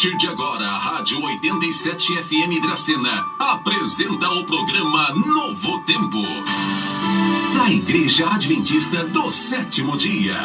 partir de agora, a Rádio 87 FM Dracena apresenta o programa Novo Tempo, da Igreja Adventista do Sétimo Dia.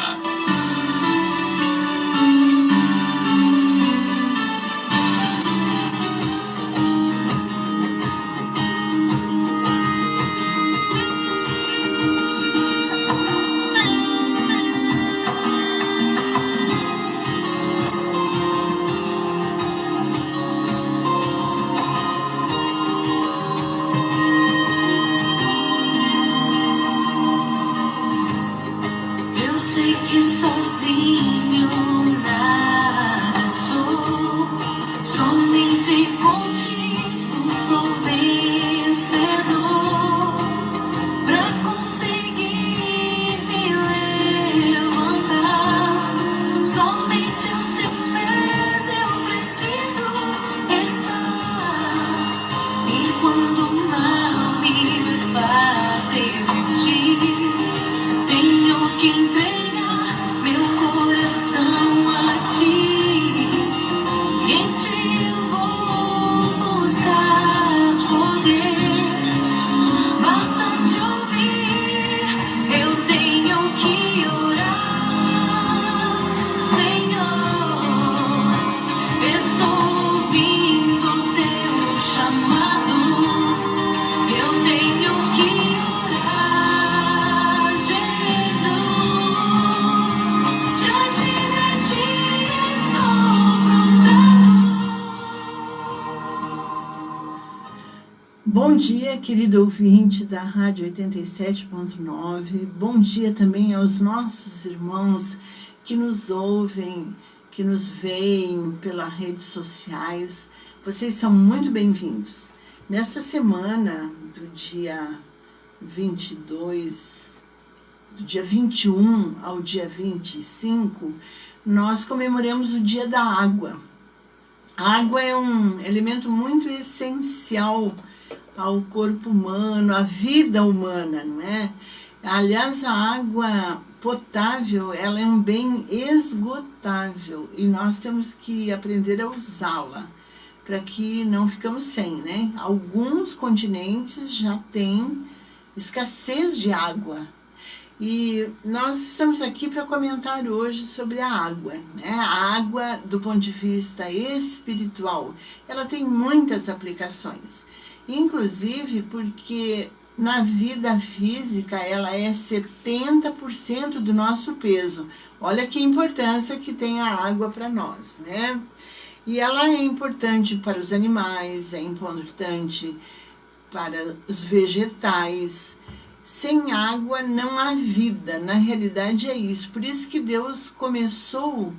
Bom dia, querido ouvinte da Rádio 87.9. Bom dia também aos nossos irmãos que nos ouvem, que nos veem pelas redes sociais. Vocês são muito bem-vindos. Nesta semana, do dia 22, do dia 21 ao dia 25, nós comemoramos o Dia da Água. A água é um elemento muito essencial ao corpo humano, à vida humana, não é? Aliás, a água potável, ela é um bem esgotável e nós temos que aprender a usá-la para que não ficamos sem, né? Alguns continentes já têm escassez de água e nós estamos aqui para comentar hoje sobre a água, né? A água, do ponto de vista espiritual, ela tem muitas aplicações. Inclusive porque na vida física ela é 70% do nosso peso. Olha que importância que tem a água para nós, né? E ela é importante para os animais, é importante para os vegetais. Sem água não há vida, na realidade é isso. Por isso que Deus começou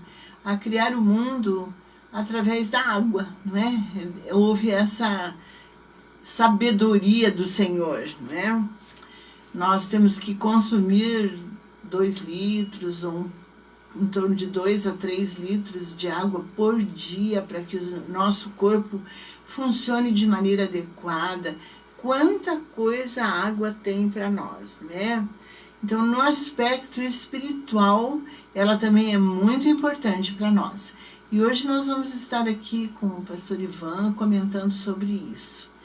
a criar o mundo através da água, não é? Houve essa sabedoria do Senhor, né? Nós temos que consumir 2 litros ou em torno de 2 a 3 litros de água por dia para que o nosso corpo funcione de maneira adequada. Quanta coisa a água tem para nós, né? Então, no aspecto espiritual, ela também é muito importante para nós. E hoje nós vamos estar aqui com o pastor Ivan comentando sobre isso.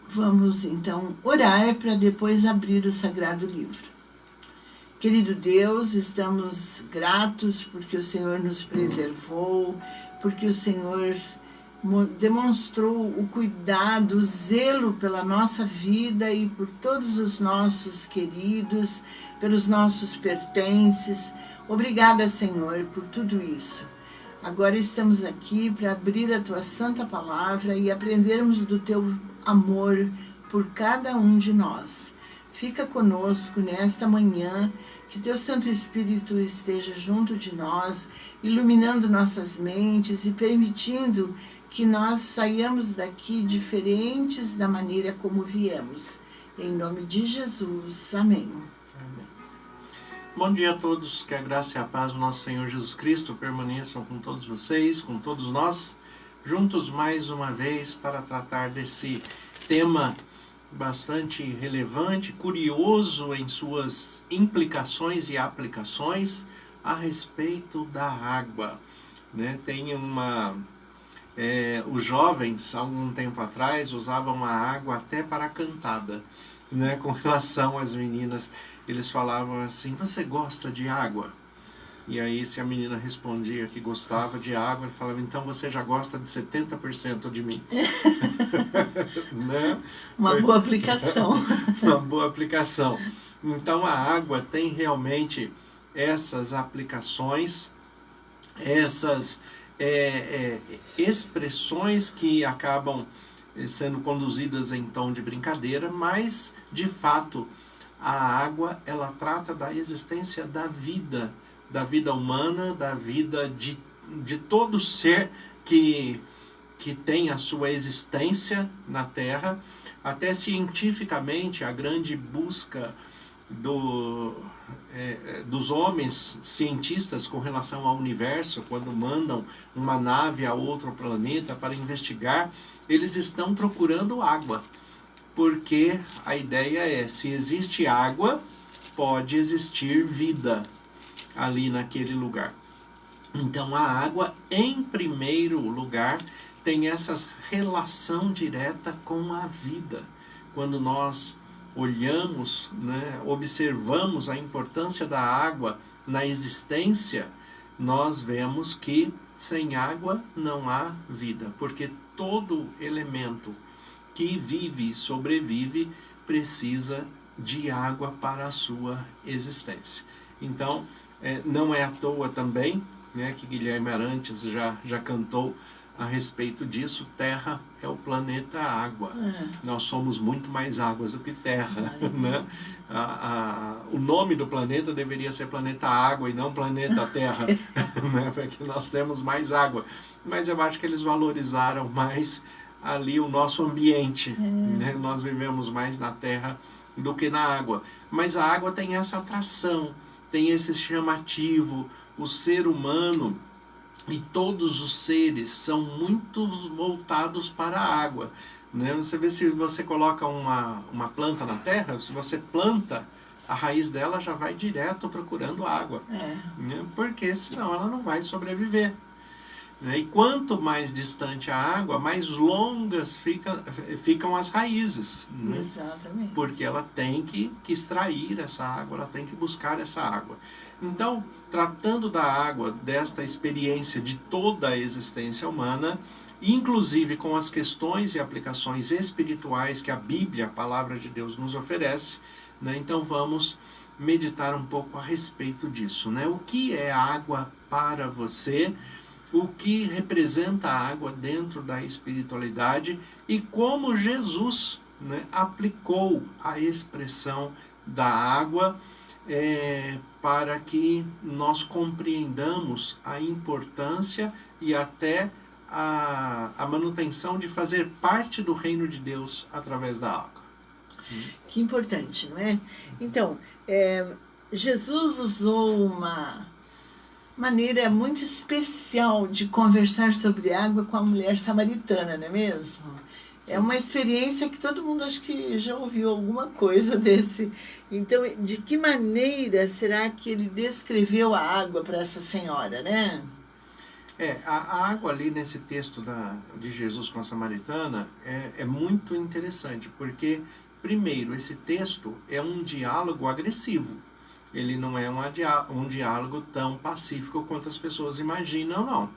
Vamos então orar para depois abrir o Sagrado Livro. Querido Deus, estamos gratos porque o Senhor nos preservou, porque o Senhor demonstrou o cuidado, o zelo pela nossa vida e por todos os nossos queridos, pelos nossos pertences. Obrigada, Senhor, por tudo isso. Agora estamos aqui para abrir a Tua Santa Palavra e aprendermos do Teu amor por cada um de nós. Fica conosco nesta manhã, que Teu Santo Espírito esteja junto de nós, iluminando nossas mentes e permitindo que nós saiamos daqui diferentes da maneira como viemos. Em nome de Jesus, amém. Bom dia a todos, que a graça e a paz do nosso Senhor Jesus Cristo permaneçam com todos vocês, com todos nós, juntos mais uma vez para tratar desse tema bastante relevante, curioso em suas implicações e aplicações a respeito da água. né? Tem os jovens, há algum tempo atrás, usavam a água até para a cantada, né? Com relação às meninas, eles falavam assim: você gosta de água? E aí, se a menina respondia que gostava de água, ele falava: então você já gosta de 70% de mim. Né? Uma boa aplicação. Uma boa aplicação. Então, a água tem realmente essas aplicações, essas expressões que acabam sendo conduzidas em tom de brincadeira, mas, de fato, a água, ela trata da existência da vida humana, da vida de todo ser que tem a sua existência na Terra. Até cientificamente, a grande busca dos homens cientistas com relação ao universo, quando mandam uma nave a outro planeta para investigar, eles estão procurando água, porque a ideia é: se existe água, pode existir vida ali naquele lugar. Então, a água, em primeiro lugar, tem essa relação direta com a vida. Quando nós olhamos, né, observamos a importância da água na existência, nós vemos que sem água não há vida, porque todo elemento que vive e sobrevive precisa de água para a sua existência. Então, não é à toa também, né, que Guilherme Arantes já cantou a respeito disso: Terra é o planeta água. Nós somos muito mais águas do que terra. Né? O nome do planeta deveria ser Planeta Água e não Planeta Terra, né? Porque nós temos mais água. Mas eu acho que eles valorizaram mais ali o nosso ambiente. Né? Nós vivemos mais na terra do que na água. Mas a água tem essa atração, tem esse chamativo. O ser humano e todos os seres são muito voltados para a água. Né? Você vê, se você coloca uma planta na terra, se você planta, a raiz dela já vai direto procurando água. Né? Porque senão ela não vai sobreviver. E quanto mais distante a água, mais longas ficam as raízes. Né? Exatamente. Porque ela tem que extrair essa água, ela tem que buscar essa água. Então, tratando da água, desta experiência de toda a existência humana, inclusive com as questões e aplicações espirituais que a Bíblia, a Palavra de Deus, nos oferece, né? Então vamos meditar um pouco a respeito disso. Né? O que é água para você? O que representa a água dentro da espiritualidade e como Jesus, né, aplicou a expressão da água para que nós compreendamos a importância e até a manutenção de fazer parte do reino de Deus através da água. Que importante, não é? Então, Jesus usou uma maneira muito especial de conversar sobre água com a mulher samaritana, não é mesmo? Sim. É uma experiência que todo mundo acho que já ouviu alguma coisa desse. Então, de que maneira será que ele descreveu a água para essa senhora, né? A água ali nesse texto de Jesus com a samaritana é muito interessante, porque, primeiro, esse texto é um diálogo agressivo. Ele não é um diálogo tão pacífico quanto as pessoas imaginam, não.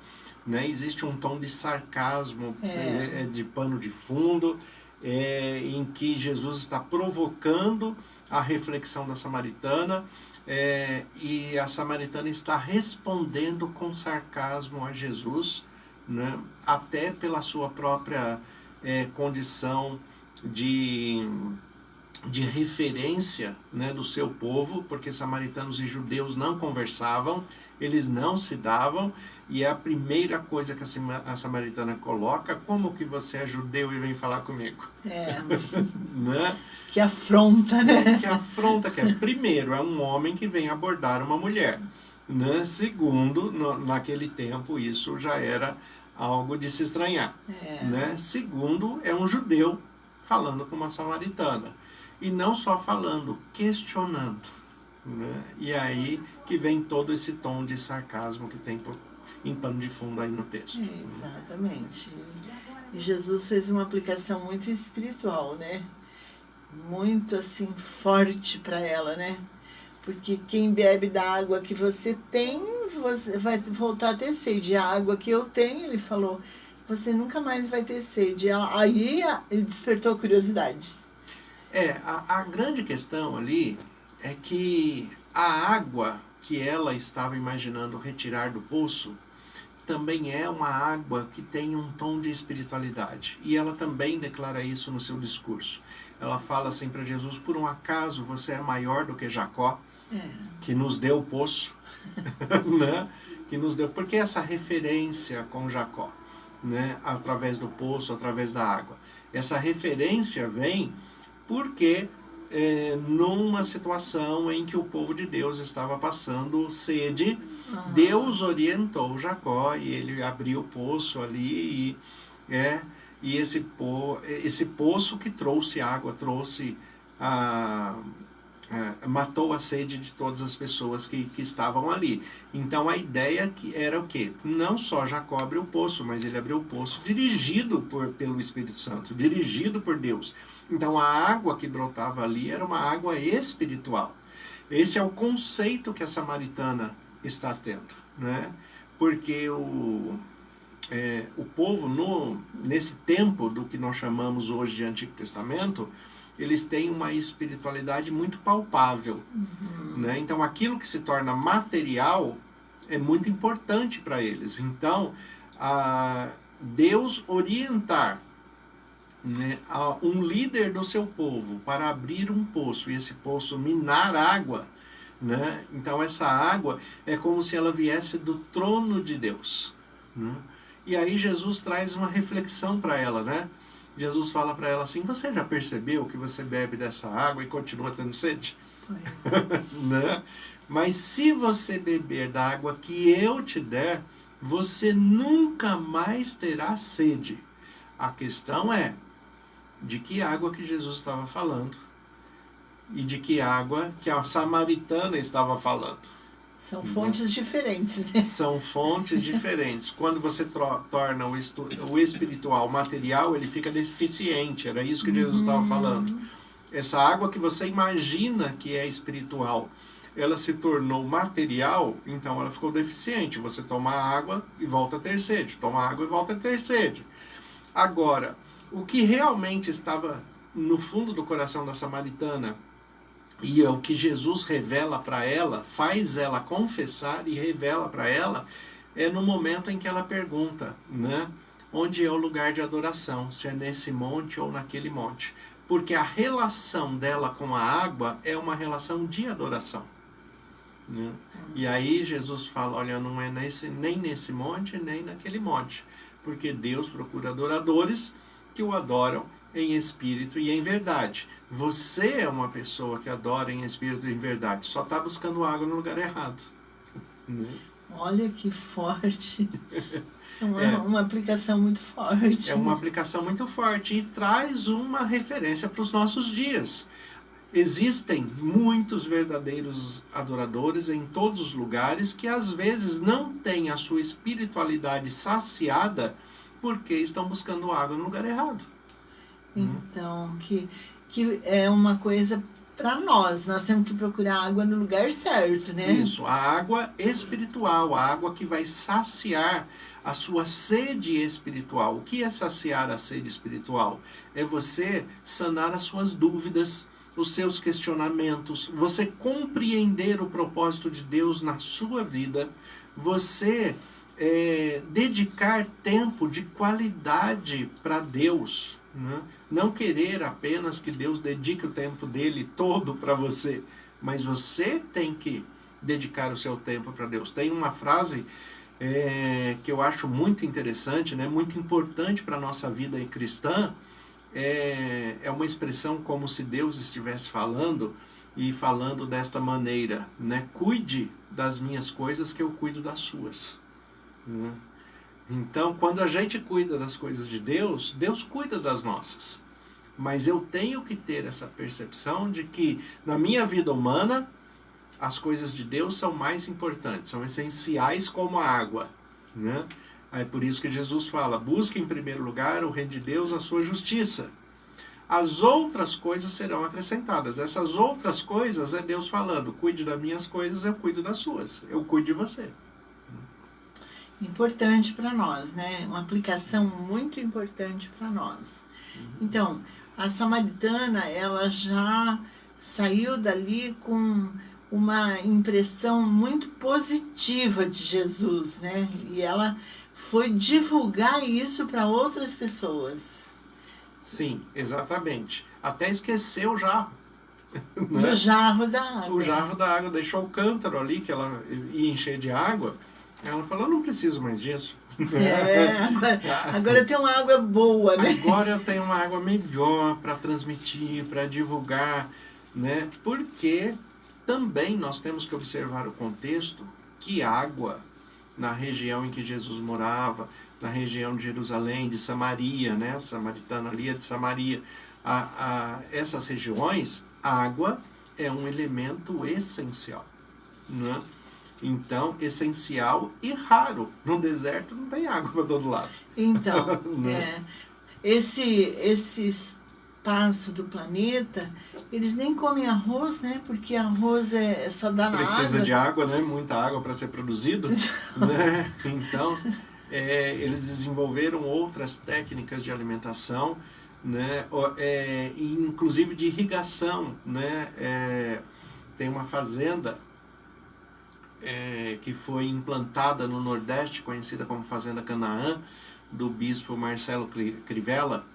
Né? Existe um tom de sarcasmo, de pano de fundo, em que Jesus está provocando a reflexão da samaritana, e a samaritana está respondendo com sarcasmo a Jesus, né? Até pela sua própria condição de referência, né, do seu povo, porque samaritanos e judeus não conversavam, eles não se davam, e é a primeira coisa que a samaritana coloca: como que você é judeu e vem falar comigo? Né? Que afronta, né? Que afronta, primeiro, é um homem que vem abordar uma mulher. Né? Segundo, naquele tempo, isso já era algo de se estranhar. Né? Segundo, é um judeu falando com uma samaritana. E não só falando, questionando. Né? E aí que vem todo esse tom de sarcasmo que tem por em pano de fundo aí no texto. Exatamente. E Jesus fez uma aplicação muito espiritual, né? Muito assim forte para ela, né? Porque quem bebe da água que você tem, você vai voltar a ter sede. A água que eu tenho, ele falou, você nunca mais vai ter sede. Aí ele despertou curiosidade. A grande questão ali é que a água que ela estava imaginando retirar do poço também é uma água que tem um tom de espiritualidade. E ela também declara isso no seu discurso. Ela fala assim para Jesus, por um acaso você é maior do que Jacó, que nos deu o poço, né? Que nos deu, porque essa referência com Jacó, né? Através do poço, através da água. Essa referência vem porque numa situação em que o povo de Deus estava passando sede, Deus orientou Jacó e ele abriu o poço ali e esse poço que trouxe água, matou a sede de todas as pessoas que estavam ali. Então a ideia era o quê? Não só Jacó abriu o poço, mas ele abriu o poço dirigido pelo Espírito Santo, dirigido por Deus. Então a água que brotava ali era uma água espiritual. Esse é o conceito que a samaritana está tendo, né? Porque o povo, nesse tempo do que nós chamamos hoje de Antigo Testamento, eles têm uma espiritualidade muito palpável, né? Então aquilo que se torna material é muito importante para eles. Então Deus orientar, né, um líder do seu povo para abrir um poço e esse poço minar água, né? Então essa água é como se ela viesse do trono de Deus, né? E aí Jesus traz uma reflexão para ela, né? Jesus fala para ela assim, você já percebeu que você bebe dessa água e continua tendo sede? Né? Mas se você beber da água que eu te der, você nunca mais terá sede. A questão é de que água que Jesus estava falando e de que água que a samaritana estava falando. São fontes diferentes, né? São fontes diferentes. Quando você torna o espiritual material, ele fica deficiente. Era isso que Jesus estava falando. Essa água que você imagina que é espiritual, ela se tornou material, então ela ficou deficiente. Você toma água e volta a ter sede. Toma água e volta a ter sede. Agora, o que realmente estava no fundo do coração da samaritana, e é o que Jesus revela para ela, faz ela confessar e revela para ela, é no momento em que ela pergunta, né? Onde é o lugar de adoração? Se é nesse monte ou naquele monte? Porque a relação dela com a água é uma relação de adoração, né? E aí Jesus fala, olha, não é nem nesse monte, nem naquele monte. Porque Deus procura adoradores que o adoram em espírito e em verdade. Você é uma pessoa que adora em espírito e em verdade, só está buscando água no lugar errado. Olha que forte. Uma aplicação muito forte. É uma aplicação muito forte e traz uma referência para os nossos dias. Existem muitos verdadeiros adoradores em todos os lugares que às vezes não têm a sua espiritualidade saciada porque estão buscando água no lugar errado. Então, que é uma coisa para nós temos que procurar água no lugar certo, né? Isso, a água espiritual, a água que vai saciar a sua sede espiritual. O que é saciar a sede espiritual? É você sanar as suas dúvidas, os seus questionamentos, você compreender o propósito de Deus na sua vida, você dedicar tempo de qualidade para Deus, né? Não querer apenas que Deus dedique o tempo dele todo para você, mas você tem que dedicar o seu tempo para Deus. Tem uma frase que eu acho muito interessante, né? Muito importante para a nossa vida cristã. É uma expressão como se Deus estivesse falando e falando desta maneira, né? Cuide das minhas coisas que eu cuido das suas, né? Então, quando a gente cuida das coisas de Deus, Deus cuida das nossas. Mas eu tenho que ter essa percepção de que na minha vida humana as coisas de Deus são mais importantes, são essenciais como a água, né? É por isso que Jesus fala, busque em primeiro lugar o reino de Deus, a sua justiça. As outras coisas serão acrescentadas. Essas outras coisas é Deus falando, cuide das minhas coisas, eu cuido das suas. Eu cuido de você. Importante para nós, né? Uma aplicação muito importante para nós. Então, a samaritana, ela já saiu dali com uma impressão muito positiva de Jesus, né? E ela foi divulgar isso para outras pessoas. Sim, exatamente. Até esqueceu o jarro. Do jarro da água. O jarro da água, deixou o cântaro ali, que ela ia encher de água. Ela falou, eu não preciso mais disso. Agora eu tenho uma água boa, né? Agora eu tenho uma água melhor para transmitir, para divulgar, né? Porque também nós temos que observar o contexto que água, na região em que Jesus morava, na região de Jerusalém, de Samaria, né? A samaritana ali é de Samaria. Essas regiões, a água é um elemento essencial, né? Então, essencial e raro. No deserto não tem água para todo lado. Então, esse espaço do planeta, eles nem comem arroz, né? Porque arroz é só dá na água. Precisa de água, né? Muita água para ser produzido, né? Então, eles desenvolveram outras técnicas de alimentação, né? Inclusive de irrigação, né? Tem uma fazenda que foi implantada no Nordeste, conhecida como Fazenda Canaã, do bispo Marcelo Crivella,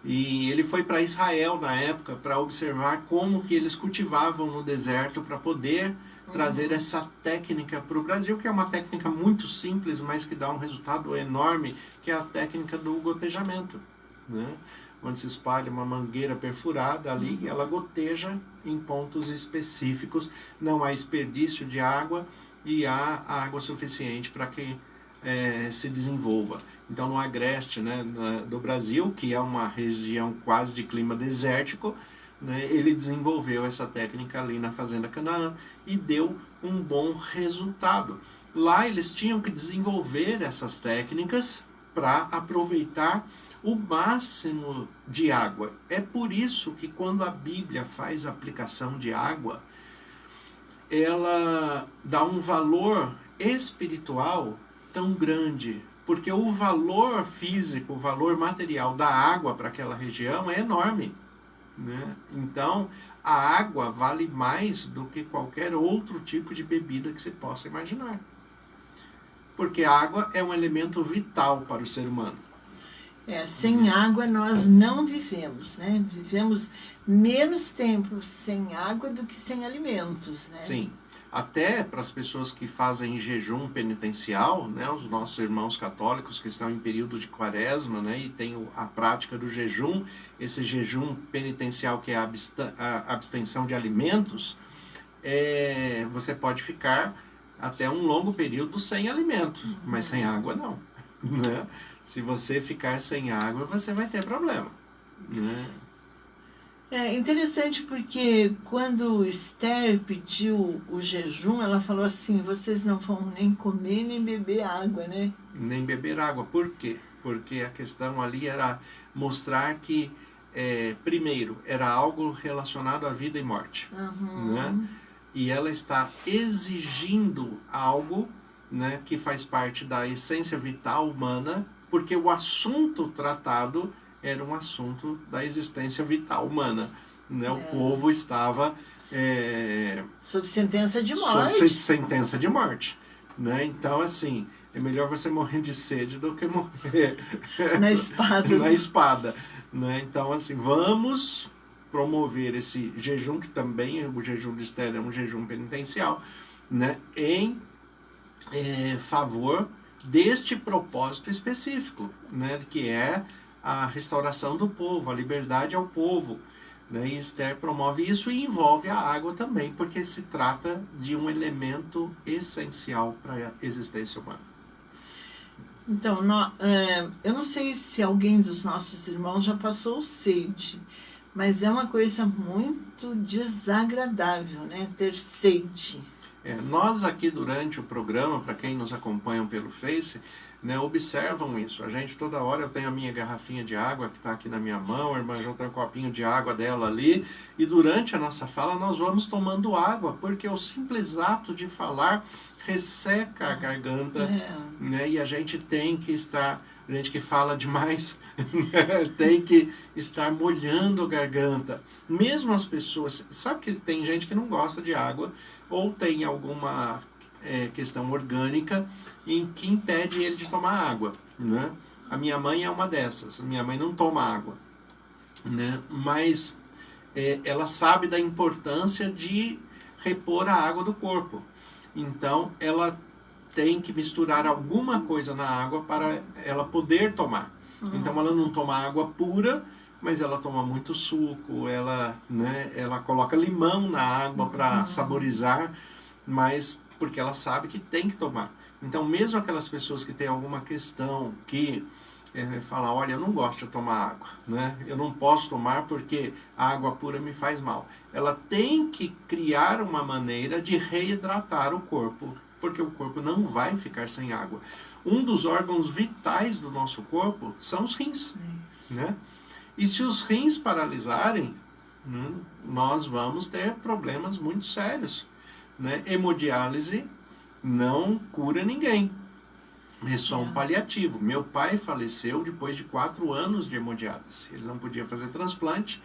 e ele foi para Israel na época para observar como que eles cultivavam no deserto para poder trazer essa técnica para o Brasil, que é uma técnica muito simples, mas que dá um resultado enorme, que é a técnica do gotejamento, né? Onde se espalha uma mangueira perfurada ali e ela goteja em pontos específicos, não há desperdício de água e há água suficiente para que se desenvolva. Então, no agreste, né, do Brasil, que é uma região quase de clima desértico, né, ele desenvolveu essa técnica ali na Fazenda Canaã e deu um bom resultado. Lá eles tinham que desenvolver essas técnicas para aproveitar o máximo de água. É por isso que quando a Bíblia faz aplicação de água, ela dá um valor espiritual tão grande, porque o valor físico, o valor material da água para aquela região é enorme, né? Então, a água vale mais do que qualquer outro tipo de bebida que se possa imaginar. Porque a água é um elemento vital para o ser humano. Sem água nós não vivemos, né? Vivemos menos tempo sem água do que sem alimentos, né? Sim. Até para as pessoas que fazem jejum penitencial, né? Os nossos irmãos católicos que estão em período de quaresma, né? E tem a prática do jejum, esse jejum penitencial que é a abstenção de alimentos, você pode ficar até um longo período sem alimento, mas sem água não, né? Se você ficar sem água, você vai ter problema, né? É interessante porque quando Esther pediu o jejum, ela falou assim, vocês não vão nem comer nem beber água, né? Nem beber água. Por quê? Porque a questão ali era mostrar que, primeiro, era algo relacionado à vida e morte, né? E ela está exigindo algo, né, que faz parte da essência vital humana, porque o assunto tratado era um assunto da existência vital humana, né? O povo estava sob sentença de morte. Sob sentença de morte, né? Então, assim, é melhor você morrer de sede do que morrer na espada. Na espada, né? Então, assim, vamos promover esse jejum, que também o jejum de Esther é um jejum penitencial, né? Em favor deste propósito específico, né? Que é a restauração do povo, a liberdade ao povo, né? E Esther promove isso e envolve a água também, porque se trata de um elemento essencial para a existência humana. Então, eu não sei se alguém dos nossos irmãos já passou sede, mas é uma coisa muito desagradável, né? Ter sede. Nós aqui durante o programa, para quem nos acompanha pelo Face, né, observam isso. A gente toda hora, eu tenho a minha garrafinha de água que está aqui na minha mão, a irmã já tem um copinho de água dela ali, e durante a nossa fala nós vamos tomando água, porque o simples ato de falar resseca a garganta, né, e a gente tem que estar, a gente que fala demais, tem que estar molhando a garganta. Mesmo as pessoas, sabe que tem gente que não gosta de água, ou tem alguma questão orgânica em que impede ele de tomar água, né? A minha mãe é uma dessas. Minha mãe não toma água, né? Mas ela sabe da importância de repor a água do corpo. Então, ela tem que misturar alguma coisa na água para ela poder tomar. Então, ela não toma água pura, mas ela toma muito suco, ela coloca limão na água para saborizar, mas porque ela sabe que tem que tomar. Então, mesmo aquelas pessoas que têm alguma questão que falam, olha, eu não gosto de tomar água, né? Eu não posso tomar porque a água pura me faz mal. Ela tem que criar uma maneira de reidratar o corpo, porque o corpo não vai ficar sem água. Um dos órgãos vitais do nosso corpo são os rins, né? E se os rins paralisarem, nós vamos ter problemas muito sérios, né? Hemodiálise não cura ninguém, é só um paliativo. Meu pai faleceu depois de 4 anos de hemodiálise. Ele não podia fazer transplante,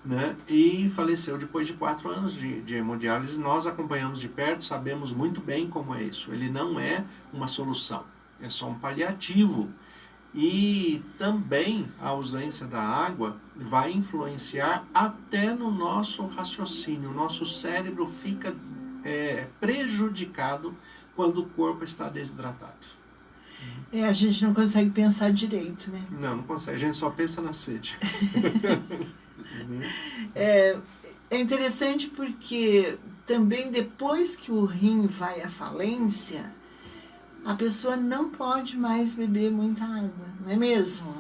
né? E faleceu depois de 4 anos de hemodiálise. Nós acompanhamos de perto, sabemos muito bem como é isso. Ele não é uma solução, é só um paliativo. E também a ausência da água vai influenciar até no nosso raciocínio. O nosso cérebro fica prejudicado quando o corpo está desidratado. A gente não consegue pensar direito, né? Não consegue. A gente só pensa na sede. É interessante porque também depois que o rim vai à falência, a pessoa não pode mais beber muita água, não é mesmo?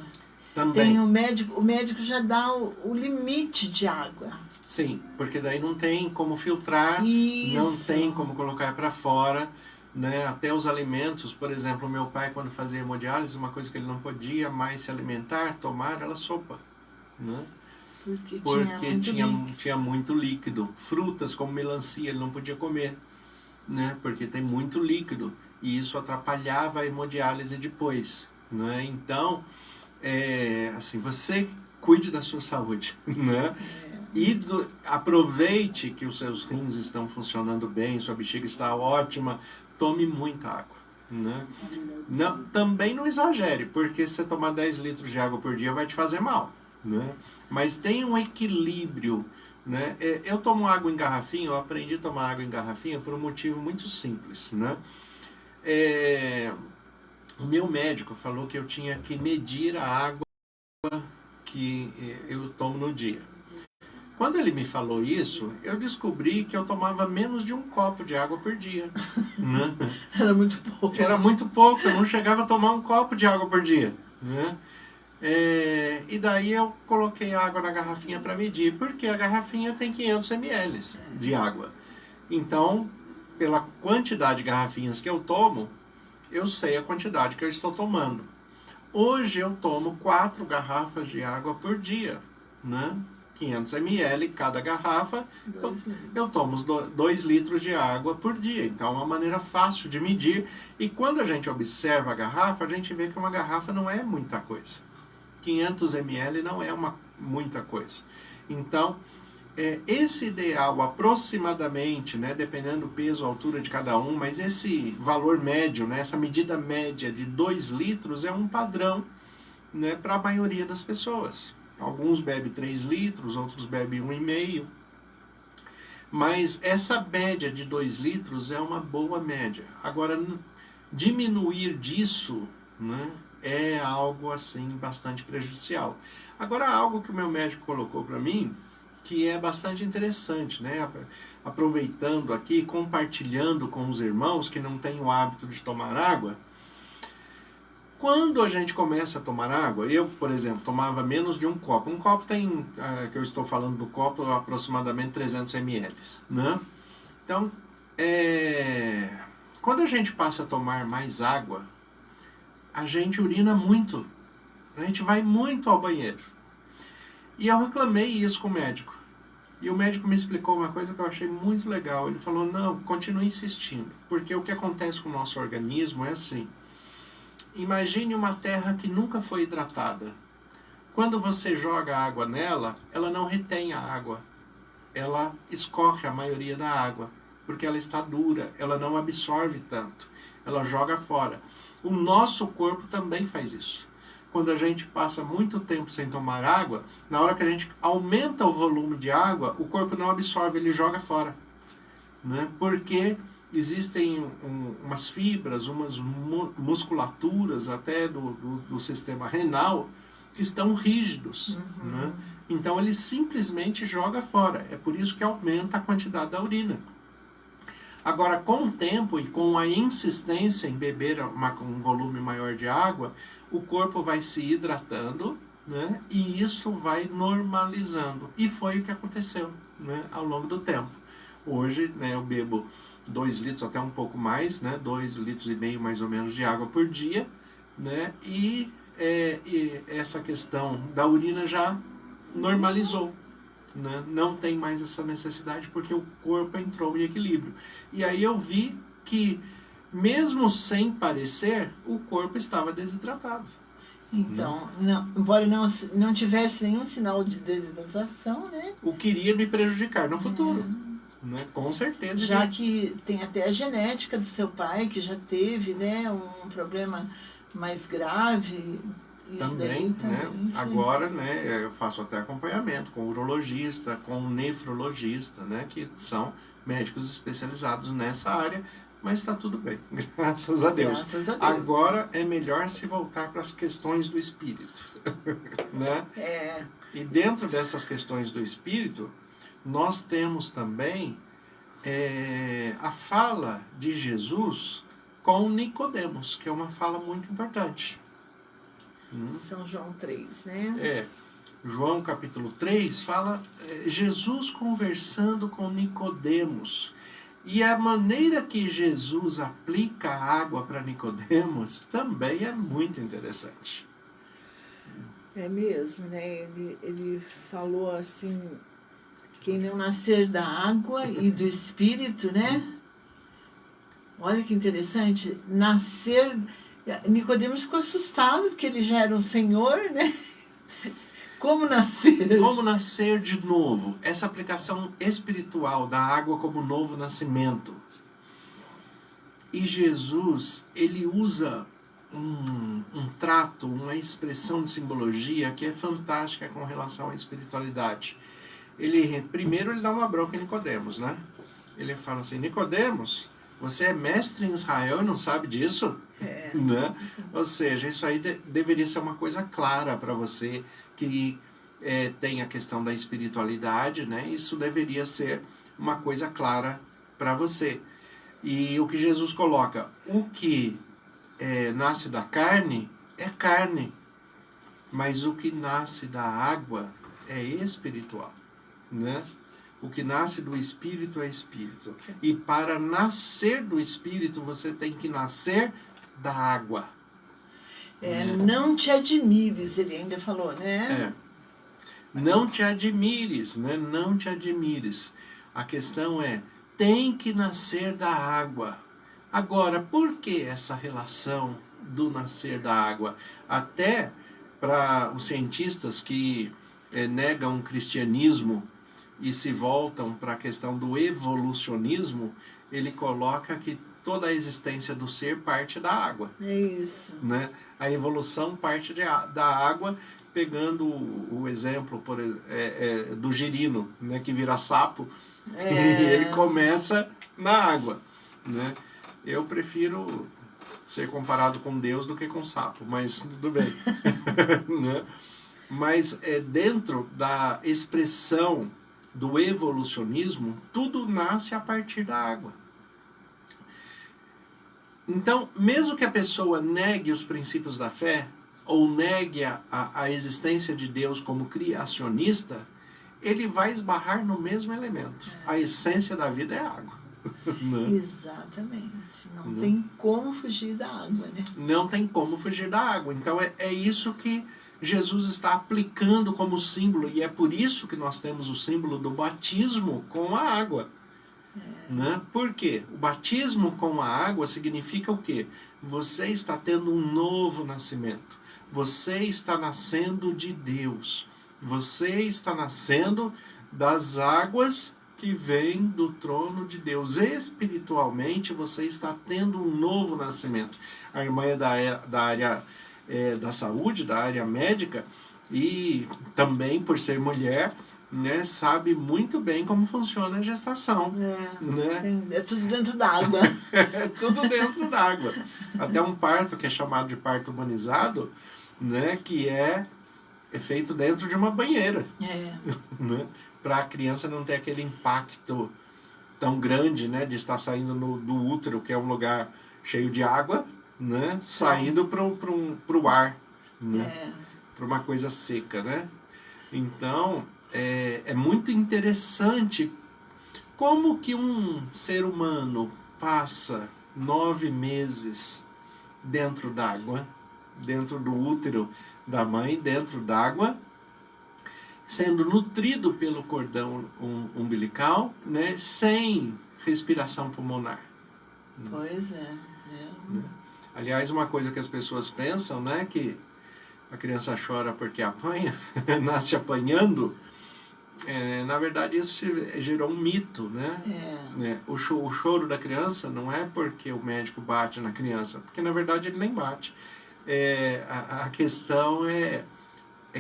Também. Tem o médico já dá o limite de água. Sim, porque daí não tem como filtrar, Isso. Não tem como colocar para fora, né? Até os alimentos, por exemplo, meu pai quando fazia hemodiálise, uma coisa que ele não podia mais se alimentar, tomar, era sopa, né? Porque tinha muito líquido. Frutas como melancia ele não podia comer, né? Porque tem muito líquido e isso atrapalhava a hemodiálise depois, né? Então, assim, você cuide da sua saúde, né? E aproveite que os seus rins estão funcionando bem, sua bexiga está ótima, tome muita água, né? Não, também não exagere, porque se você tomar 10 litros de água por dia vai te fazer mal, né? Mas tem um equilíbrio, né? Eu tomo água em garrafinha, eu aprendi a tomar água em garrafinha por um motivo muito simples, né? O meu médico falou que eu tinha que medir a água que eu tomo no dia. Quando ele me falou isso, eu descobri que eu tomava menos de um copo de água por dia, né? Era muito pouco. Era muito pouco, eu não chegava a tomar um copo de água por dia, né? E daí eu coloquei a água na garrafinha para medir, porque a garrafinha tem 500 ml de água. Então, pela quantidade de garrafinhas que eu tomo, eu sei a quantidade que eu estou tomando. Hoje eu tomo 4 garrafas de água por dia, né? 500 ml cada garrafa, eu tomo 2 litros de água por dia. Então é uma maneira fácil de medir. E quando a gente observa a garrafa, a gente vê que uma garrafa não é muita coisa. 500 ml não é muita coisa. Então, esse ideal aproximadamente, né, dependendo do peso, altura de cada um, mas esse valor médio, né, essa medida média de 2 litros é um padrão, né, para a maioria das pessoas. Alguns bebem 3 litros, outros bebem 1,5. Mas essa média de 2 litros é uma boa média. Agora, diminuir disso, né, é algo assim bastante prejudicial. Agora, algo que o meu médico colocou para mim, que é bastante interessante, né? Aproveitando aqui, compartilhando com os irmãos que não têm o hábito de tomar água. Quando a gente começa a tomar água, eu, por exemplo, tomava menos de um copo. Um copo tem, que eu estou falando do copo, aproximadamente 300 ml, né? Então, Quando a gente passa a tomar mais água, a gente urina muito. A gente vai muito ao banheiro. E eu reclamei isso com o médico. E o médico me explicou uma coisa que eu achei muito legal. Ele falou, não, continue insistindo. Porque o que acontece com o nosso organismo é assim. Imagine uma terra que nunca foi hidratada. Quando você joga água nela, ela não retém a água. Ela escorre a maioria da água. Porque ela está dura, ela não absorve tanto. Ela joga fora. O nosso corpo também faz isso. Quando a gente passa muito tempo sem tomar água, na hora que a gente aumenta o volume de água, o corpo não absorve, ele joga fora. Né? Porque existem umas fibras, umas musculaturas até do sistema renal que estão rígidos. Né? Então ele simplesmente joga fora. É por isso que aumenta a quantidade da urina. Agora, com o tempo e com a insistência em beber um volume maior de água, o corpo vai se hidratando, né? E isso vai normalizando. E foi o que aconteceu, né? Ao longo do tempo. Hoje, né, eu bebo 2 litros, até um pouco mais, né? 2,5 litros mais ou menos de água por dia, né? E essa questão da urina já normalizou. Né? Não tem mais essa necessidade porque o corpo entrou em equilíbrio. E aí eu vi que, mesmo sem parecer, o corpo estava desidratado. Então, embora não tivesse nenhum sinal de desidratação, né? O que iria me prejudicar no futuro. Né? Com certeza. Já que tem até a genética do seu pai, que já teve, né, um problema mais grave. Também, né? Agora, né, eu faço até acompanhamento com urologista, com nefrologista, né, que são médicos especializados nessa área, mas está tudo bem, graças a Deus. Graças a Deus. Agora é melhor se voltar para as questões do espírito, né? E dentro dessas questões do espírito, nós temos também a fala de Jesus com Nicodemos, que é uma fala muito importante. São João 3, né? João capítulo 3 fala Jesus conversando com Nicodemos. E a maneira que Jesus aplica a água para Nicodemos também é muito interessante. É mesmo, né? Ele falou assim, quem não nascer da água e do Espírito, né? Olha que interessante, nascer... Nicodemos ficou assustado, porque ele já era um senhor, né? Como nascer? Como nascer de novo. Essa aplicação espiritual da água como novo nascimento. E Jesus, ele usa um trato, uma expressão de simbologia que é fantástica com relação à espiritualidade. Primeiro ele dá uma bronca em Nicodemos, né? Ele fala assim, Nicodemos, você é mestre em Israel e não sabe disso? Né? Ou seja, isso aí deveria ser uma coisa clara para você que tem a questão da espiritualidade, né? Isso deveria ser uma coisa clara para você. E o que Jesus coloca, o que nasce da carne é carne, mas o que nasce da água é espiritual, né? O que nasce do Espírito é Espírito. E para nascer do Espírito, você tem que nascer da água. Não te admires, ele ainda falou, né? Não te admires, né? Não te admires. A questão tem que nascer da água. Agora, por que essa relação do nascer da água? Até para os cientistas que negam o cristianismo e se voltam para a questão do evolucionismo, ele coloca que toda a existência do ser parte da água. É isso. Né? A evolução parte da água, pegando o exemplo do girino, né, que vira sapo, e ele começa na água. Né? Eu prefiro ser comparado com Deus do que com sapo, mas tudo bem. Né? Mas dentro da expressão do evolucionismo, tudo nasce a partir da água. Então, mesmo que a pessoa negue os princípios da fé, ou negue a existência de Deus como criacionista, ele vai esbarrar no mesmo elemento. A essência da vida é a água. Né? Exatamente. Não tem como fugir da água, né? Não tem como fugir da água. Então é isso que Jesus está aplicando como símbolo, e é por isso que nós temos o símbolo do batismo com a água. Né? Por quê? O batismo com a água significa o quê? Você está tendo um novo nascimento. Você está nascendo de Deus. Você está nascendo das águas que vêm do trono de Deus. Espiritualmente, você está tendo um novo nascimento. A irmã é da área da saúde, da área médica, e também, por ser mulher, né, sabe muito bem como funciona a gestação. Né? É tudo dentro d'água. É tudo dentro d'água. Até um parto que é chamado de parto humanizado, né, que é feito dentro de uma banheira. Né, para a criança não ter aquele impacto tão grande, né, de estar saindo do útero, que é um lugar cheio de água, né, saindo para o ar, né, para uma coisa seca. Né? Então, é muito interessante como que um ser humano passa 9 meses dentro d'água, dentro do útero da mãe, dentro d'água, sendo nutrido pelo cordão umbilical, né, sem respiração pulmonar. Pois é. Aliás, uma coisa que as pessoas pensam, né, que a criança chora porque apanha, nasce apanhando, na verdade isso gerou um mito, né? O choro da criança não é porque o médico bate na criança, porque na verdade ele nem bate. A questão é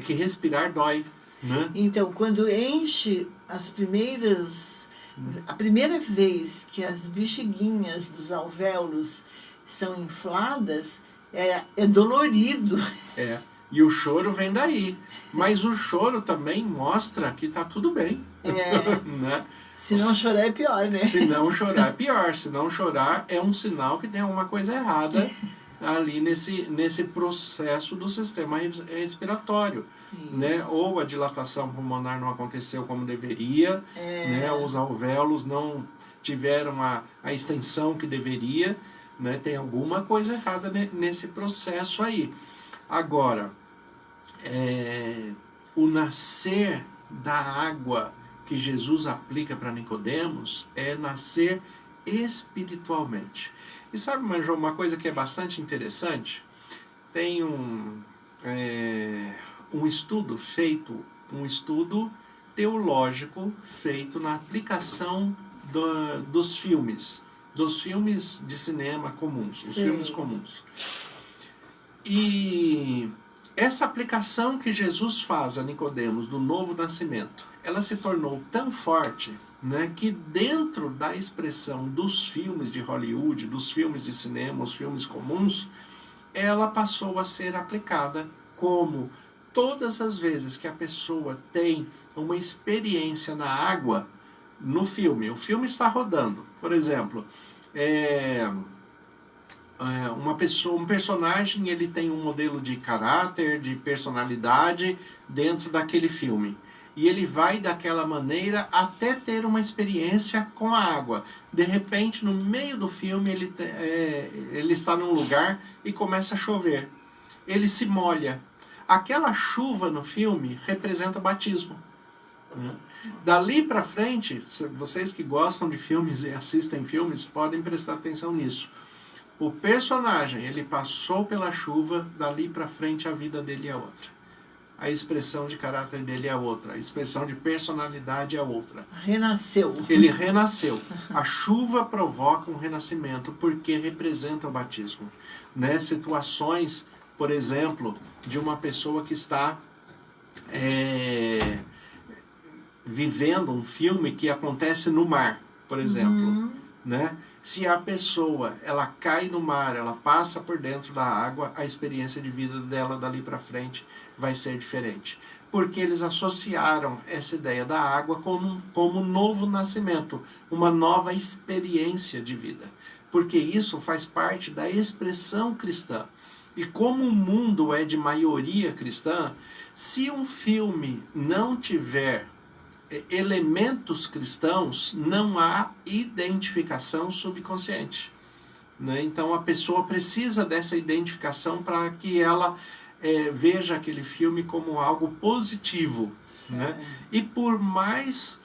que respirar dói, né? Então, quando enche a primeira vez que as bexiguinhas dos alvéolos são infladas, é dolorido. E o choro vem daí. Mas o choro também mostra que está tudo bem. Né? Se não chorar é pior, né? Se não chorar é pior. Se não chorar é um sinal que tem alguma coisa errada ali nesse processo do sistema respiratório. Né? Ou a dilatação pulmonar não aconteceu como deveria, né? Os alvéolos não tiveram a extensão que deveria, né? Tem alguma coisa errada nesse processo aí. Agora, o nascer da água que Jesus aplica para Nicodemos é nascer espiritualmente. E sabe, Manjô, uma coisa que é bastante interessante? Tem um estudo teológico feito na aplicação dos filmes de cinema comuns, os filmes comuns. E essa aplicação que Jesus faz a Nicodemos do novo nascimento, ela se tornou tão forte, né, que dentro da expressão dos filmes de Hollywood, dos filmes de cinema, os filmes comuns, ela passou a ser aplicada como todas as vezes que a pessoa tem uma experiência na água no filme. O filme está rodando. Por exemplo, um personagem, ele tem um modelo de caráter, de personalidade dentro daquele filme. E ele vai daquela maneira até ter uma experiência com a água. De repente, no meio do filme, ele está num lugar e começa a chover. Ele se molha. Aquela chuva no filme representa o batismo. Né? Dali para frente, vocês que gostam de filmes e assistem filmes, podem prestar atenção nisso. O personagem, ele passou pela chuva, dali para frente a vida dele é outra. A expressão de caráter dele é outra. A expressão de personalidade é outra. Renasceu. Ele renasceu. A chuva provoca um renascimento porque representa o batismo. Né? Situações, por exemplo, de uma pessoa que está vivendo um filme que acontece no mar, por exemplo. Né? Se a pessoa, ela cai no mar, ela passa por dentro da água, a experiência de vida dela dali para frente vai ser diferente. Porque eles associaram essa ideia da água como um novo nascimento, uma nova experiência de vida. Porque isso faz parte da expressão cristã. E como o mundo é de maioria cristã, se um filme não tiver elementos cristãos, não há identificação subconsciente, né? Então a pessoa precisa dessa identificação para que ela veja aquele filme como algo positivo, né? E por mais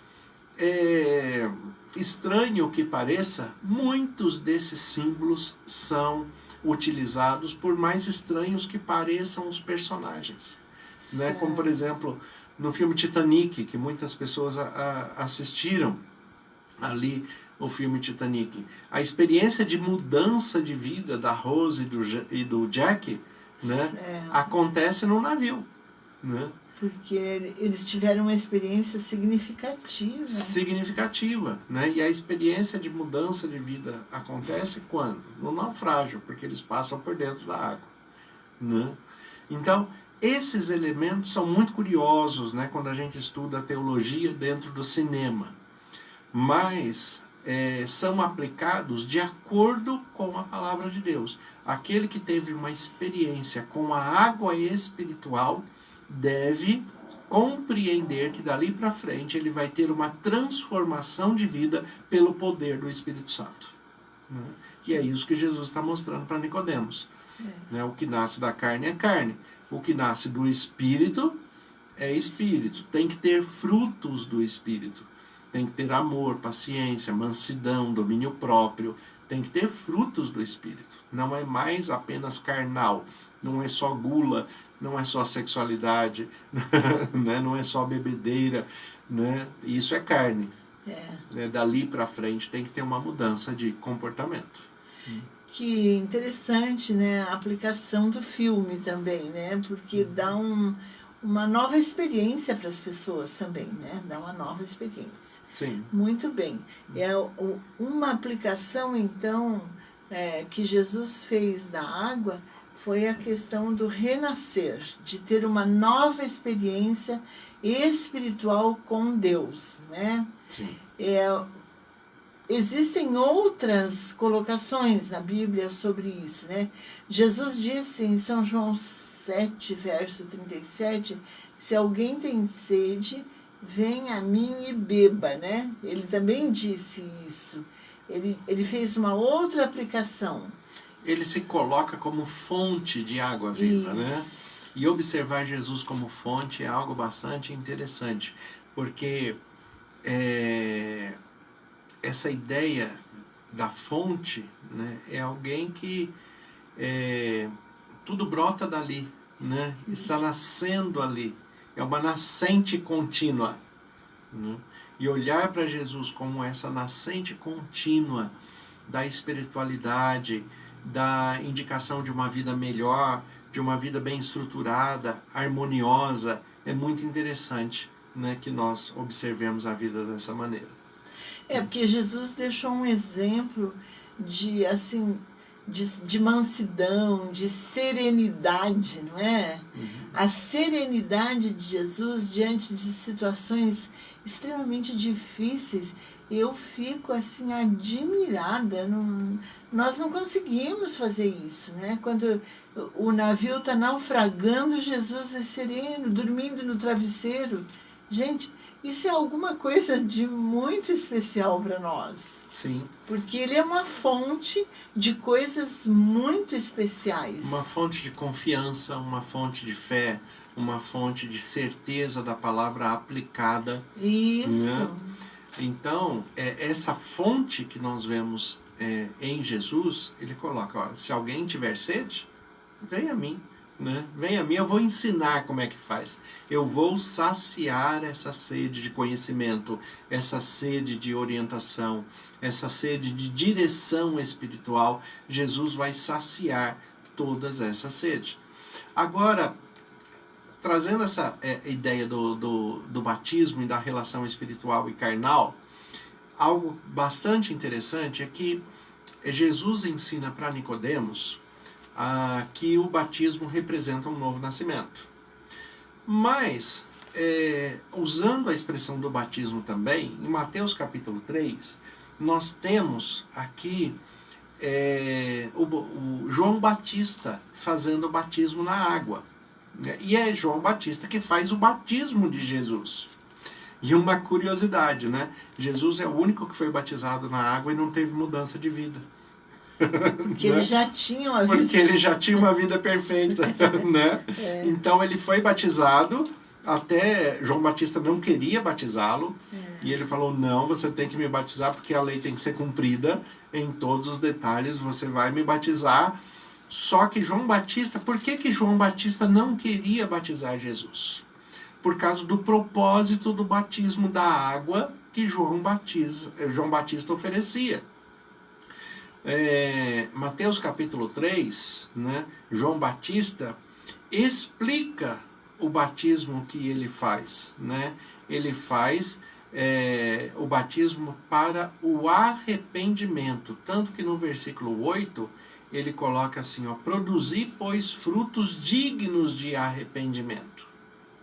estranho que pareça, muitos desses símbolos são utilizados, por mais estranhos que pareçam os personagens, né? Como, por exemplo, no filme Titanic, que muitas pessoas assistiram ali, o filme Titanic. A experiência de mudança de vida da Rose e do Jack, né, acontece no navio, né? Porque eles tiveram uma experiência significativa. Significativa, né? E a experiência de mudança de vida acontece quando? No naufrágio, porque eles passam por dentro da água, né? Então, esses elementos são muito curiosos, né, quando a gente estuda a teologia dentro do cinema. Mas são aplicados de acordo com a palavra de Deus. Aquele que teve uma experiência com a água espiritual deve compreender que dali para frente ele vai ter uma transformação de vida pelo poder do Espírito Santo, né? E é isso que Jesus está mostrando para Nicodemos, né? O que nasce da carne é carne, o que nasce do Espírito é Espírito. Tem que ter frutos do Espírito, tem que ter amor, paciência, mansidão, domínio próprio, tem que ter frutos do Espírito. Não é mais apenas carnal, não é só gula, não é só sexualidade, né? Não é só bebedeira, né? Isso é carne. Né? Dali para frente tem que ter uma mudança de comportamento. Que interessante, né? A aplicação do filme também, né? Porque dá uma nova experiência para as pessoas também, né? Dá uma nova experiência. Sim. Muito bem. Uma aplicação, então, que Jesus fez da água foi a questão do renascer, de ter uma nova experiência espiritual com Deus, né? Sim. Existem outras colocações na Bíblia sobre isso, né? Jesus disse em São João 7, verso 37, se alguém tem sede, venha a mim e beba, né? Ele também disse isso. Ele fez uma outra aplicação. Ele se coloca como fonte de água viva, né? E observar Jesus como fonte é algo bastante interessante, porque essa ideia da fonte, né, é alguém que tudo brota dali, né? Está nascendo ali, é uma nascente contínua, né? E olhar para Jesus como essa nascente contínua da espiritualidade, da indicação de uma vida melhor, de uma vida bem estruturada, harmoniosa, é muito interessante, né, que nós observemos a vida dessa maneira. Porque Jesus deixou um exemplo de, assim, de mansidão, de serenidade, não é? A serenidade de Jesus diante de situações extremamente difíceis, eu fico assim admirada. Nós não conseguimos fazer isso, né? Quando o navio está naufragando, Jesus é sereno, dormindo no travesseiro. Gente, isso é alguma coisa de muito especial para nós. Sim. Porque ele é uma fonte de coisas muito especiais. Uma fonte de confiança, uma fonte de fé, uma fonte de certeza da palavra aplicada. Isso. Né? Então, essa fonte que nós vemos em Jesus, ele coloca, ó, se alguém tiver sede, vem a mim. Né? Vem a mim, eu vou ensinar como é que faz. Eu vou saciar essa sede de conhecimento, essa sede de orientação, essa sede de direção espiritual. Jesus vai saciar todas essas sedes. Agora, trazendo essa ideia do batismo e da relação espiritual e carnal, algo bastante interessante é que Jesus ensina para Nicodemos que o batismo representa um novo nascimento. Mas, usando a expressão do batismo também, em Mateus capítulo 3, nós temos aqui o João Batista fazendo o batismo na água. E é João Batista que faz o batismo de Jesus. E uma curiosidade, né? Jesus é o único que foi batizado na água e não teve mudança de vida. Porque ele já tinha uma vida. Porque ele já tinha uma vida perfeita, né? Então ele foi batizado, até João Batista não queria batizá-lo, e ele falou, não, você tem que me batizar porque a lei tem que ser cumprida em todos os detalhes, você vai me batizar. Só que João Batista, por que João Batista não queria batizar Jesus? Por causa do propósito do batismo da água que João Batista oferecia. Mateus capítulo 3, né, João Batista explica o batismo que ele faz. Né? Ele faz o batismo para o arrependimento. Tanto que no versículo 8 ele coloca assim, ó, produzi, pois, frutos dignos de arrependimento.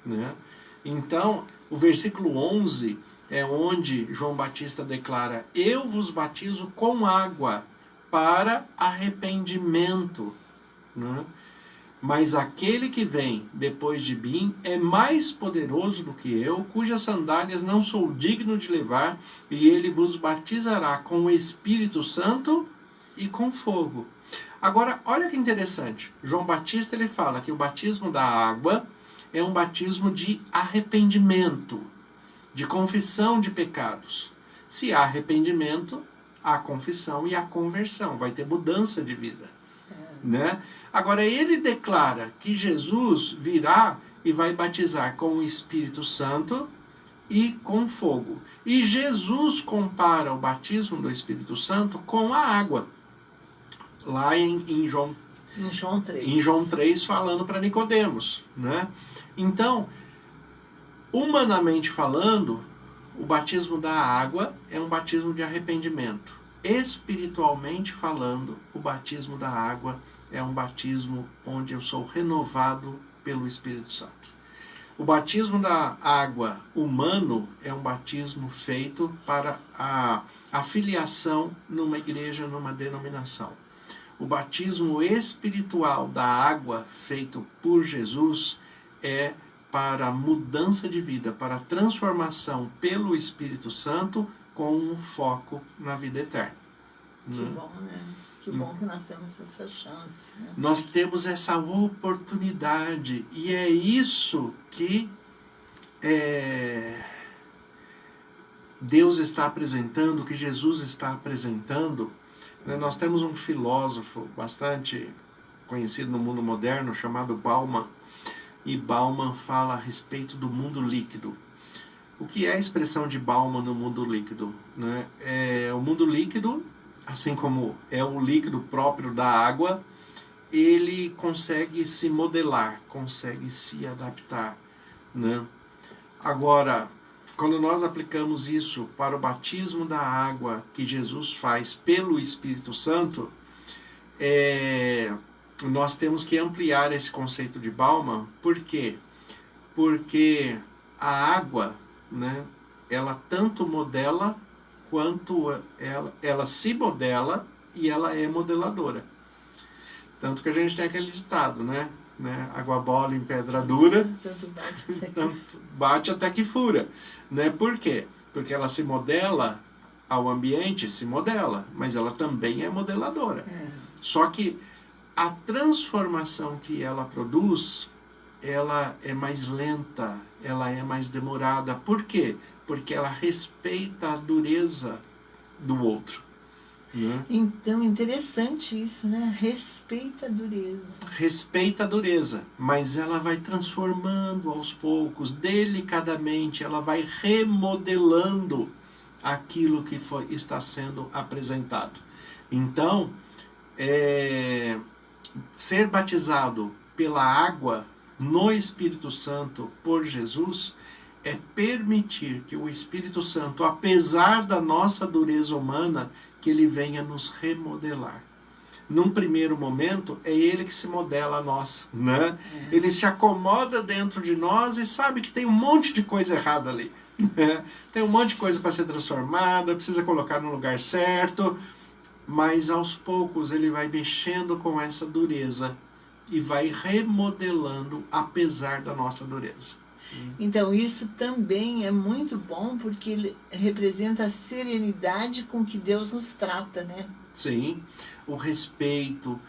Né? Então, o versículo 11 é onde João Batista declara, eu vos batizo com água para arrependimento. Né? Mas aquele que vem depois de mim é mais poderoso do que eu, cujas sandálias não sou digno de levar, e ele vos batizará com o Espírito Santo e com fogo. Agora, olha que interessante. João Batista ele fala que o batismo da água é um batismo de arrependimento, de confissão de pecados. Se há arrependimento, há confissão e há conversão, vai ter mudança de vida. Né? Agora, ele declara que Jesus virá e vai batizar com o Espírito Santo e com fogo. E Jesus compara o batismo do Espírito Santo com a água. Lá em João 3. Em João 3, falando para Nicodemos. Né? Então, humanamente falando, o batismo da água é um batismo de arrependimento. Espiritualmente falando, o batismo da água é um batismo onde eu sou renovado pelo Espírito Santo. O batismo da água humano é um batismo feito para a filiação numa igreja, numa denominação. O batismo espiritual da água feito por Jesus é para mudança de vida, para transformação pelo Espírito Santo com um foco na vida eterna. Que bom, né? Que bom que nós temos essa chance. Né? Nós temos essa oportunidade e é isso que Deus está apresentando, que Jesus está apresentando. Nós temos um filósofo bastante conhecido no mundo moderno chamado Bauman, e Bauman fala a respeito do mundo líquido. O que é a expressão de Bauman no mundo líquido? Né? O mundo líquido, assim como é o líquido próprio da água, ele consegue se modelar, consegue se adaptar. Né? Agora, quando nós aplicamos isso para o batismo da água que Jesus faz pelo Espírito Santo, nós temos que ampliar esse conceito de Bauman. Por quê? Porque a água, né, ela tanto modela quanto ela se modela e ela é modeladora. Tanto que a gente tem aquele ditado, né? Água bola em pedra dura, tanto bate até que fura. Né? Por quê? Porque ela se modela ao ambiente, se modela, mas ela também é modeladora. Só que a transformação que ela produz, ela é mais lenta, ela é mais demorada. Por quê? Porque ela respeita a dureza do outro. Né? Então, interessante isso, né? Respeita a dureza. Respeita a dureza, mas ela vai transformando aos poucos, delicadamente, ela vai remodelando aquilo que está sendo apresentado. Então, ser batizado pela água no Espírito Santo por Jesus é permitir que o Espírito Santo, apesar da nossa dureza humana, que ele venha nos remodelar. Num primeiro momento, é ele que se modela a nós, né? Ele se acomoda dentro de nós e sabe que tem um monte de coisa errada ali. Né? Tem um monte de coisa para ser transformada, precisa colocar no lugar certo, mas aos poucos ele vai mexendo com essa dureza e vai remodelando apesar da nossa dureza. Então, isso também é muito bom, porque ele representa a serenidade com que Deus nos trata, né? Sim, o respeito,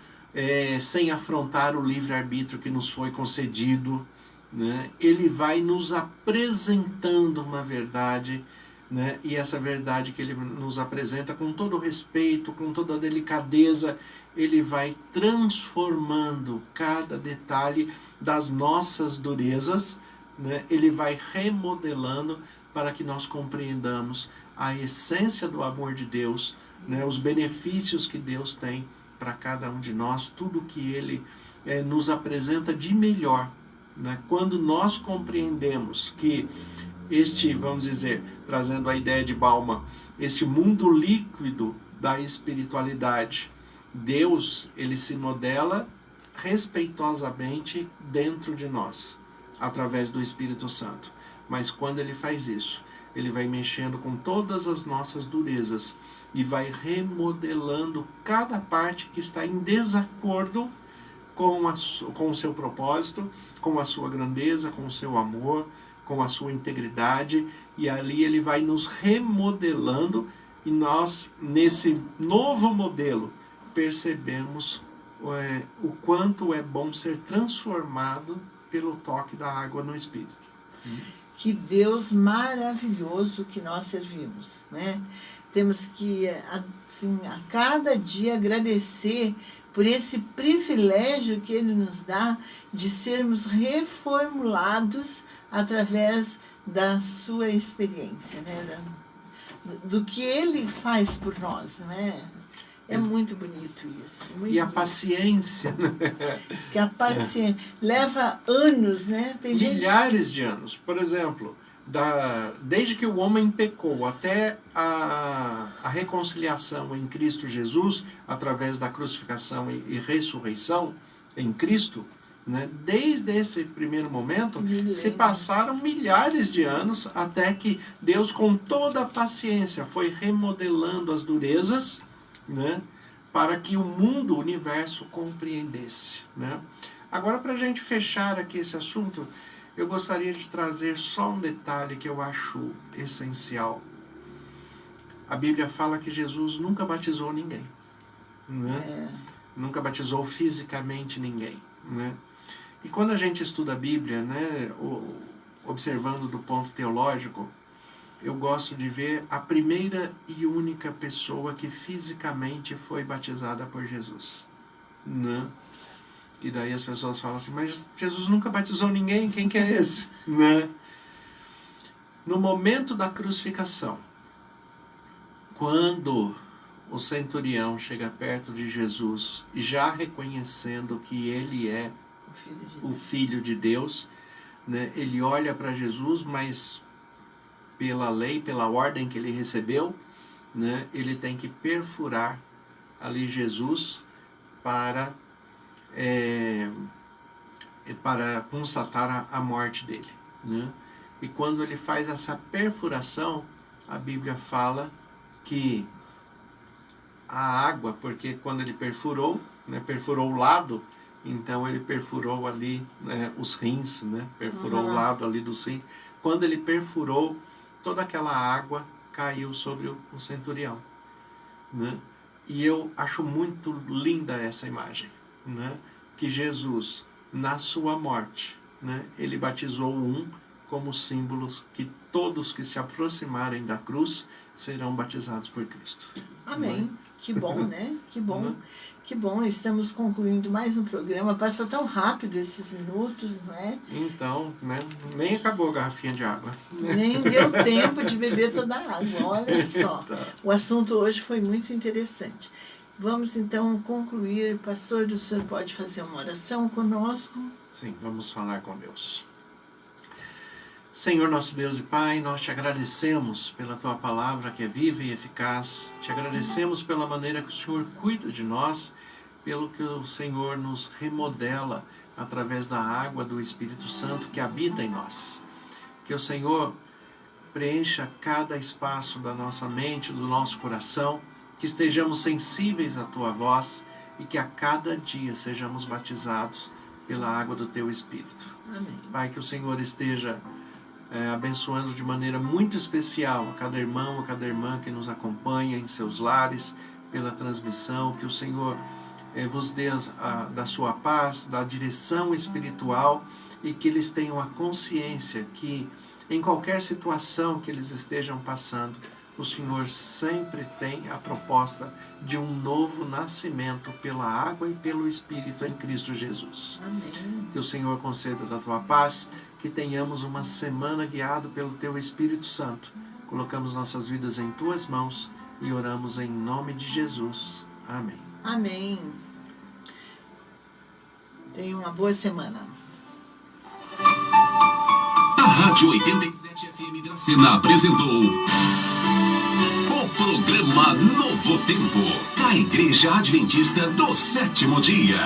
sem afrontar o livre-arbítrio que nos foi concedido, né? Ele vai nos apresentando uma verdade, né? E essa verdade que ele nos apresenta com todo o respeito, com toda a delicadeza, ele vai transformando cada detalhe das nossas durezas, né? Ele vai remodelando para que nós compreendamos a essência do amor de Deus, né? Os benefícios que Deus tem para cada um de nós, tudo que ele nos apresenta de melhor, né? Quando nós compreendemos que este, vamos dizer, trazendo a ideia de Bauman, este mundo líquido da espiritualidade, Deus, ele se modela respeitosamente dentro de nós, através do Espírito Santo. Mas quando ele faz isso, ele vai mexendo com todas as nossas durezas e vai remodelando cada parte que está em desacordo com o seu propósito, com a sua grandeza, com o seu amor, com a sua integridade, e ali ele vai nos remodelando, e nós, nesse novo modelo, percebemos o quanto é bom ser transformado pelo toque da água no Espírito. Que Deus maravilhoso que nós servimos, né? Temos que, assim, a cada dia agradecer por esse privilégio que Ele nos dá de sermos reformulados através da sua experiência, né? Do que Ele faz por nós, né? É muito bonito isso. Muito e a bonito. Paciência, né? Que a paciência leva anos, né? Tem milhares de anos. Por exemplo, desde que o homem pecou até a reconciliação em Cristo Jesus, através da crucificação e ressurreição em Cristo, né? Desde esse primeiro momento, se passaram milhares de anos até que Deus, com toda a paciência, foi remodelando as durezas, né? Para que o mundo, o universo, compreendesse, né? Agora, para a gente fechar aqui esse assunto, eu gostaria de trazer só um detalhe que eu acho essencial. A Bíblia fala que Jesus nunca batizou ninguém, né? Nunca batizou fisicamente ninguém, né? E quando a gente estuda a Bíblia, né, observando do ponto teológico, eu gosto de ver a primeira e única pessoa que fisicamente foi batizada por Jesus, né? E daí as pessoas falam assim, mas Jesus nunca batizou ninguém, quem que é esse? Né? No momento da crucificação, quando o centurião chega perto de Jesus, já reconhecendo que ele é o Filho de Deus, né? Ele olha para Jesus, mas pela lei, pela ordem que ele recebeu, né? Ele tem que perfurar ali Jesus para constatar a morte dele, né? E quando ele faz essa perfuração, a Bíblia fala que a água, porque quando ele perfurou, né, perfurou o lado, então ele perfurou ali, né, os rins, né, perfurou o lado ali dos rins. Quando ele perfurou, toda aquela água caiu sobre o centurião, né? E eu acho muito linda essa imagem, né? Que Jesus, na sua morte, né, ele batizou como símbolos que todos que se aproximarem da cruz serão batizados por Cristo. Amém. Né? Que bom, né? Que bom. Que bom, estamos concluindo mais um programa. Passa tão rápido esses minutos, não é? Então, né, nem acabou a garrafinha de água. Nem deu tempo de beber toda a água. Olha só. O assunto hoje foi muito interessante. Vamos então concluir. Pastor, o senhor pode fazer uma oração conosco? Sim, vamos falar com Deus. Senhor nosso Deus e Pai, nós te agradecemos pela Tua palavra que é viva e eficaz. Te agradecemos pela maneira que o Senhor cuida de nós, pelo que o Senhor nos remodela através da água do Espírito Santo que habita em nós. Que o Senhor preencha cada espaço da nossa mente, do nosso coração, que estejamos sensíveis à Tua voz e que a cada dia sejamos batizados pela água do teu Espírito. Amém. Pai, que o Senhor esteja abençoando de maneira muito especial a cada irmão, a cada irmã que nos acompanha em seus lares, pela transmissão, que o Senhor vos dê da sua paz, da direção espiritual, e que eles tenham a consciência que em qualquer situação que eles estejam passando, o Senhor sempre tem a proposta de um novo nascimento pela água e pelo Espírito em Cristo Jesus. Amém. Que o Senhor conceda da tua paz, que tenhamos uma semana guiado pelo teu Espírito Santo. Colocamos nossas vidas em tuas mãos e oramos em nome de Jesus. Amém. Amém. Tenha uma boa semana. A Rádio 87 FM Dracena apresentou o programa Novo Tempo, da Igreja Adventista do Sétimo Dia.